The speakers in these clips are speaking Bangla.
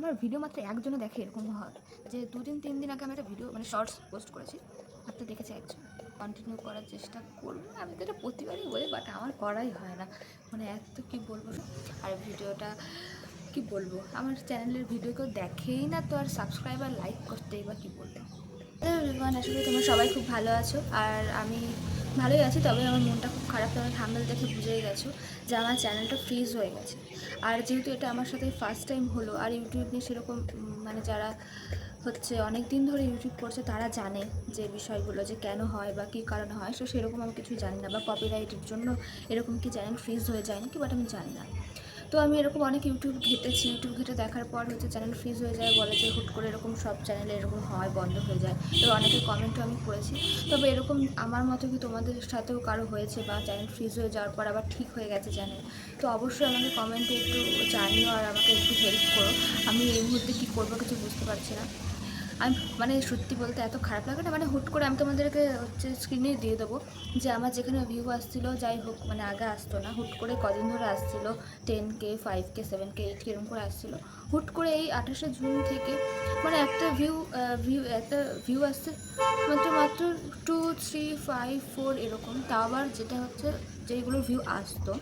আমার ভিডিও মাত্র একজনও দেখে এরকম হয় যে 2 দিন 3 দিন আগে আমি একটা ভিডিও মানে শর্টস পোস্ট করেছি, মাত্র দেখেছে একজন। কন্টিনিউ করার চেষ্টা করবো, আমি তো এটা প্রতিবারই বলি, বাট আমার করাই হয় না। মানে এত কী বলবো। আর ভিডিওটা কি বলবো, আমার চ্যানেলের ভিডিও কেউ দেখেই না, তো আর সাবস্ক্রাইব আর লাইক করতেই বা কী বলবো। হ্যালো এভরিওয়ান, আশা করি তোমরা সবাই খুব ভালো আছো। আর আমি ভালোই আছি, তবে আমার মনটা খুব খারাপ। তোমরা থাম্বনেল দেখে বুঝেই গেছো যে আমার চ্যানেলটা ফ্রিজ হয়ে গেছে। আর যেহেতু এটা আমার সাথে ফার্স্ট টাইম হলো, আর ইউটিউব নিয়ে সেরকম মানে যারা হচ্ছে অনেক দিন ধরে ইউটিউব করছে তারা জানে যে বিষয়গুলো যে কেন হয় বা কী কারণে হয়। সো সেরকম আমি কিছু জানি না, বা কপিরাইটের জন্য এরকম কি চ্যানেল ফ্রিজ হয়ে যায় নাকি, বাট আমি জানি না। তো আমি এরকম অনেক ইউটিউব ঘেটে দেখার পর হচ্ছে চ্যানেল ফ্রিজ হয়ে যায়, বলে যে হুট করে এরকম সব চ্যানেলে এরকম হয়, বন্ধ হয়ে যায়। তো অনেকের কমেন্টও আমি করেছি। তবে এরকম আমার মতো কি তোমাদের সাথেও কারো হয়েছে, বা চ্যানেল ফ্রিজ হয়ে যাওয়ার পর আবার ঠিক হয়ে গেছে চ্যানেল, তো অবশ্যই আমাকে কমেন্টে একটু জানিও, আর আমাকে একটু হেল্প করো। আমি এই মুহূর্তে কী করবো কিছু বুঝতে পারছি না। আমি মানে সত্যি বলতে এত খারাপ লাগে না, মানে হুট করে আমি তোমাদেরকে হচ্ছে স্ক্রিনে দিয়ে দেবো যে আমার যেখানে ভিউ আসছিলো, যাই হোক মানে আগে আসতো না, হুট করে কদিন ধরে আসছিলো 10K 5K 7K 8K এরকম করে আসছিলো। হুট করে এই 28শে জুন থেকে মানে একটা ভিউ আসছে মাত্র মাত্র 2 3 5 4 এরকম। তা আবার যেটা হচ্ছে যেইগুলোর ভিউ আসতো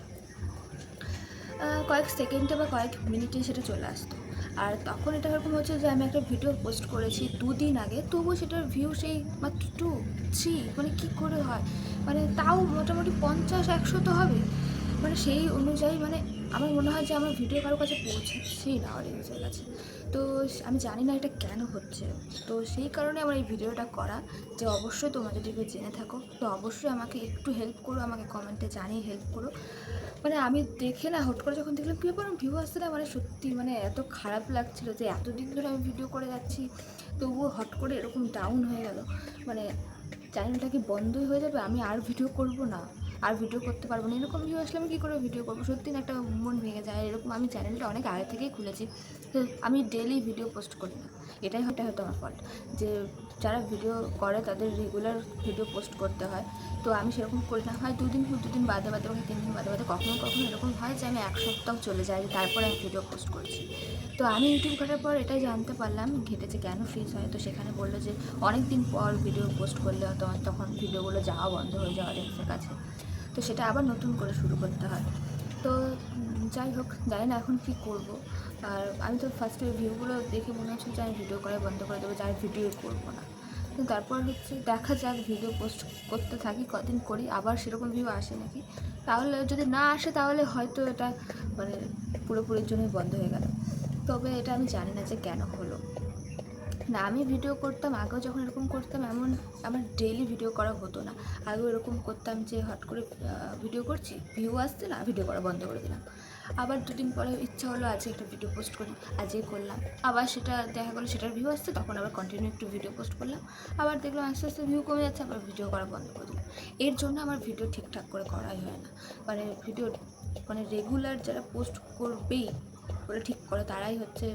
কয়েক সেকেন্ডে বা কয়েক মিনিটে সেটা চলে আসতো। আর তখন এটা এরকম হচ্ছে যে আমি একটা ভিডিও পোস্ট করেছি 2 দিন আগে, তবুও সেটার ভিউ সেই মাত্র 2 3, মানে কী করে হয়, মানে তাও মোটামুটি 50 100 তো হবে। মানে সেই অনুযায়ী মানে আমার মনে হয় যে আমার ভিডিও কারোর কাছে পৌঁছাচ্ছেই না অডিয়েন্সের কাছে। তো আমি জানি না এটা কেন হচ্ছে। তো সেই কারণে আমার এই ভিডিওটা করা, যে অবশ্যই তোমরা যদি কেউ জেনে থাকো তো অবশ্যই আমাকে একটু হেল্প করো, আমাকে কমেন্টে জানিয়ে হেল্প করো। মানে আমি দেখে না, হুট করে যখন দেখলাম কী ব্যাপার ভিউ আসছে না, মানে সত্যি মানে এত খারাপ লাগছিলো যে এতদিন ধরে আমি ভিডিও করে যাচ্ছি, তবুও হট করে এরকম ডাউন হয়ে গেল। মানে চ্যানেলটা কি বন্ধই হয়ে যাবে, আমি আর ভিডিও করব না, আর ভিডিও করতে পারবো না, এরকম ভিউ আসলে আমি কী করে ভিডিও করবো। সত্যি না, একটা মন ভেঙে যায় এরকম। আমি চ্যানেলটা অনেক আগে থেকেই খুলেছি, তো আমি ডেলি ভিডিও পোস্ট করি না। এটাই হয়তো আমার ফল্ট, যে যারা ভিডিও করে তাদের রেগুলার ভিডিও পোস্ট করতে হয়, তো আমি সেরকম করি না। হয় দুদিন বাদে বাদে, বা 3 দিন বাদে বাদে, কখনো কখনো এরকম হয় যে আমি 1 সপ্তাহ চলে যাই, তারপরে আমি ভিডিও পোস্ট করছি। তো আমি ইউটিউব ঘাটার পর এটাই জানতে পারলাম, ঘেটেছে কেন ফ্রিজ হয়। তো সেখানে বললো যে অনেক দিন পর ভিডিও পোস্ট করলে তোমার তখন ভিডিওগুলো যাওয়া বন্ধ হয়ে যায় অডিয়েন্সের কাছে, তো সেটা আবার নতুন করে শুরু করতে হয়। তো যাই হোক, জানি না এখন কী করব। আর আমি তো ফার্স্টে ভিউগুলো দেখে মনে হচ্ছে যে আমি ভিডিও করা বন্ধ করে দেবো, যাই ভিডিও করবো না। তো তারপর হচ্ছে দেখা যাক, ভিডিও পোস্ট করতে থাকি, কদিন করি, আবার সেরকম ভিউ আসে নাকি। তাহলে যদি না আসে তাহলে হয়তো এটা মানে পুরোপুরির জন্যই বন্ধ হয়ে গেল। তবে এটা আমি জানি না যে কেন হলো। না, আমি ভিডিও করতাম আগেও, যখন এরকম করতাম এমন আমার ডেইলি ভিডিও করা হতো না। আগেও এরকম করতাম যে হট করে ভিডিও করছি, ভিউ আসছে না, ভিডিও করা বন্ধ করে দিলাম। আবার 2 দিন পরে ইচ্ছা হলো আজকে একটা ভিডিও পোস্ট করি, আজকে করলাম। আবার সেটা দেখা গেলো সেটার ভিউ আসছে, তখন আবার কন্টিনিউ একটু ভিডিও পোস্ট করলাম। আবার দেখলাম আস্তে আস্তে ভিউ কমে যাচ্ছে, আবার ভিডিও করা বন্ধ করে দিলাম। এর জন্য আমার ভিডিও ঠিকঠাক করে করাই হয় না। মানে ভিডিও মানে রেগুলার যারা পোস্ট করবেই বলে ঠিক করে, তারাই হচ্ছে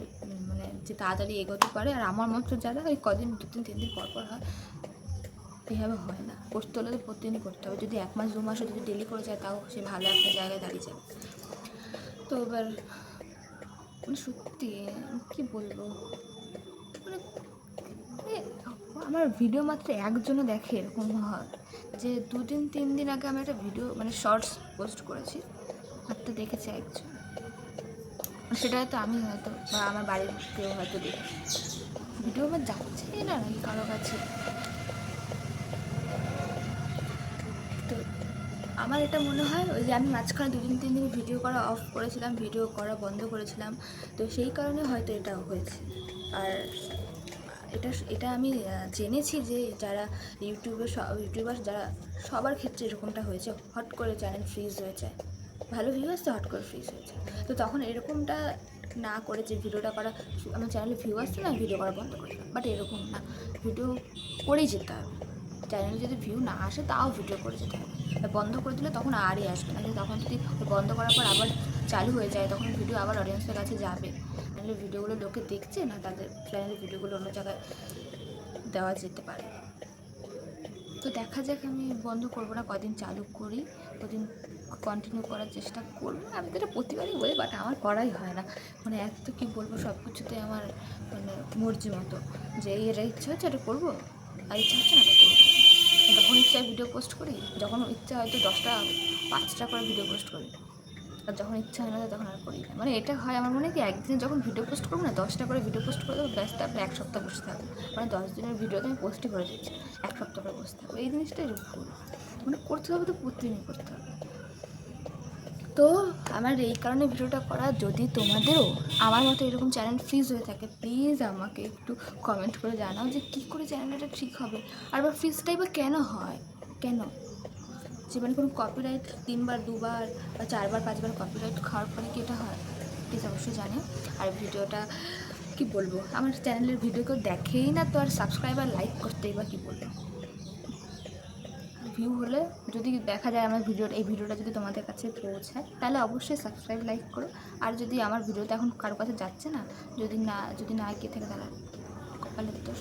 মানে যে তাড়াতাড়ি এগোতে পারে। আর আমার মতো যারা ওই কদিন 2 দিন 3 দিন পর পর হয়, এইভাবে হয় না। করতে হলে তো প্রতিদিনই করতে হবে। যদি 1 মাস 2 মাসও যদি ডেলি করে যায়, তাও সে ভালো একটা জায়গায় দাঁড়িয়ে যাবে। তো এবার মানে সত্যি কী বলবো, মানে আমার ভিডিও মাত্র একজনও দেখে এরকম হয় যে 2 দিন 3 দিন আগে আমি একটা ভিডিও মানে শর্টস পোস্ট করেছি, মাত্র দেখেছে একজন। সেটা হয়তো আমি হয়তো, বা আমার বাড়ির কেউ হয়তো দেখেছে। ভিডিও আমার যাচ্ছেই না নাকি কারো কাছে। তো আমার এটা মনে হয় ওই যে আমি মাঝখানে 2 দিন 3 দিন ভিডিও করা অফ করেছিলাম, ভিডিও করা বন্ধ করেছিলাম, তো সেই কারণে হয়তো এটা হয়েছে। আর এটা এটা আমি জেনেছি যে যারা ইউটিউবার যারা, সবার ক্ষেত্রে এরকমটা হয়েছে, হট করে চ্যানেল ফ্রিজ হয়ে যায়, ভালো ভিউ আসছে হট করে ফ্রিজ হয়ে যায়। তো তখন এরকমটা না করে যে ভিডিওটা করা, আমার চ্যানেলে ভিউ আসছে না, ভিডিও করা বন্ধ করে দিলাম, বাট এরকম না, ভিডিও করেই যেতে হবে। চ্যানেলে যদি ভিউ না আসে তাও ভিডিও করে যেতে হবে। বন্ধ করে দিলে তখন আরই আসবে না, তখন যদি বন্ধ করার পর আবার চালু হয়ে যায়, তখন ভিডিও আবার অডিয়েন্সের কাছে যাবে। নাহলে ভিডিওগুলো লোকে দেখছে না, তাদের চ্যানেলের ভিডিওগুলো অন্য জায়গায় দেওয়া যেতে পারে। তো দেখা যাক, আমি বন্ধ করবো না, কদিন চালু করি, কদিন কন্টিনিউ করার চেষ্টা করবো। আমি তো এটা প্রতিবারই বলি, বাট আমার করাই হয় না। মানে এক তো কী বলবো, সব কিছুতে আমার মানে মর্জি মতো, যে এটা ইচ্ছা হচ্ছে এটা করবো, আর ইচ্ছা হচ্ছে না এটা করবো। যখন ইচ্ছা ভিডিও পোস্ট করি, যখন ইচ্ছা হয়তো 10টা 5টা করে ভিডিও পোস্ট করি, আর যখন ইচ্ছা হয় না তখন আর করি না। মানে এটা হয় আমার মনে হয় কি, একদিনে যখন ভিডিও পোস্ট করবো না, 10টা করে ভিডিও পোস্ট করে দেবো, ব্যাস তারপরে 1 সপ্তাহ বসে থাকবো। মানে 10 দিনের ভিডিওতে আমি পোস্টই করে দিচ্ছি, 1 সপ্তাহ করে বসে থাকবো। এই জিনিসটাই ভুল। মানে করতে হবে তো প্রতিদিনই করতে হবে। তো আমার এই কারণে ভিডিওটা করা, যদি তোমাদেরও আমার মতো এরকম চ্যানেল ফ্রিজ হয়ে থাকে, প্লিজ আমাকে একটু কমেন্ট করে জানাও যে কী করে চ্যানেলটা ঠিক হবে, আর বা ফ্রিজটাই বা কেন হয়, কেন? যে মানে কোনো কপিরাইট 3বার 2বার বা 4বার 5বার কপিরাইট খাওয়ার পরে কি এটা হয়? প্লিজ অবশ্যই জানে। আর ভিডিওটা কি বলবো, আমার চ্যানেলের ভিডিও কেউ দেখেই না, তো আর সাবস্ক্রাইব আর লাইক করতেই বা কী বলবো। ভিউ হলে যদি দেখা যায় আমার এই ভিডিওটা যদি তোমাদের কাছে পৌঁছায়, তাহলে অবশ্যই সাবস্ক্রাইব লাইক করো। আর যদি আমার ভিডিওটা এখন কারো কাছে যাচ্ছে না, যদি না গিয়ে থাকে, তাহলে কপালের দোষ।